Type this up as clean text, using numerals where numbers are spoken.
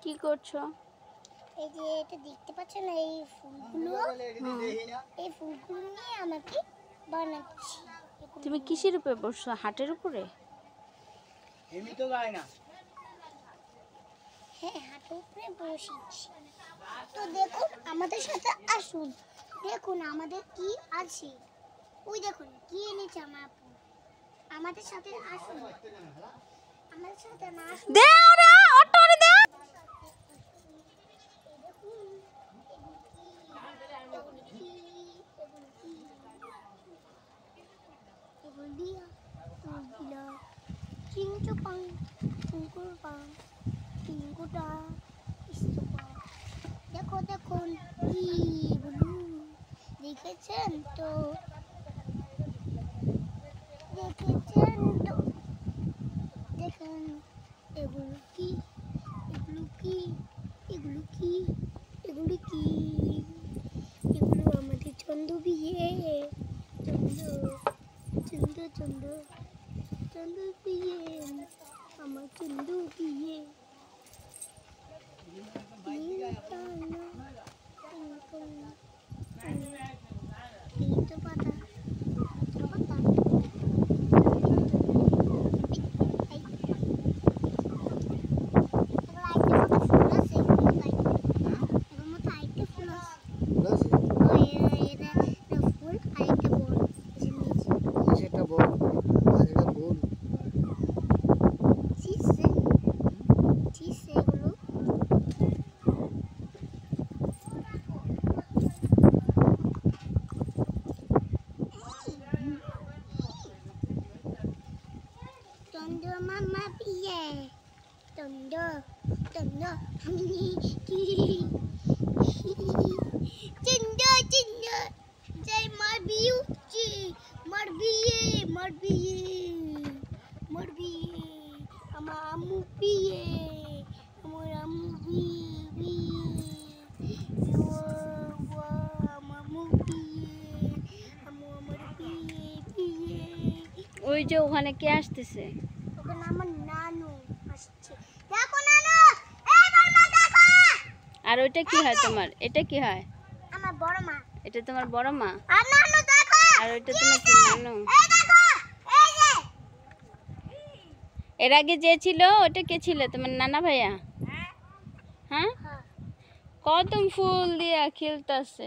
কি করছো? এই যে এটা দেখতে পাচ্ছেন না, এই ফুলগুলো নিয়ে আমাকে বানাচ্ছি। তুমি কিসের উপরে বসছো? হাটের উপরে? এমনি তো গায় না। হ্যাঁ, হাটের উপরে বসেছি। তো দেখুন আমাদের সাথে আসুন, দেখুন আমাদের কি আছে। ওই দেখুন কি এনেছে আমার আপু। আমাদের সাথে আসুন, আমাদের সাথে না আসুন। দে ওরা অটো রে দে। দেখো দেখুন কি বলু, দেখেছেন তো, দেখেছেন তো, দেখেন এগুলো কি, এগুলো কি, এগুলো কি, এগুলো কি, এগুলো আমাদের চন্দ্র বিয়ে, চন্দ্র চন্দ্র চন্দ্র চন্দ্র বিয়ে, আমার চন্দ্র বিয়ে। Tondo mama biye, tondo, tondo, tondo, tondo, say my beauty, my biye, my biye, my biye, ama amu biye, amu biye, wa ama amu biye, amu amar biye, biye. ওই যে ওখানে কে আসতেছে? ওখানে আমার নানু আসছে। দেখো নানু, এই বড়মা দেখো। আর ওইটা কি হয় তোমার? এটা কি হয়? আমার বড় মা। এটা তোমার বড় মা? আর নানু দেখো। আর ওইটা তোমার কি নানু? এই দেখো, এই যে। এর আগে যে ছিল ওটা কে ছিল? তোমার নানা ভাইয়া? হ্যাঁ, কত ফুল দিয়া খেলতেছে।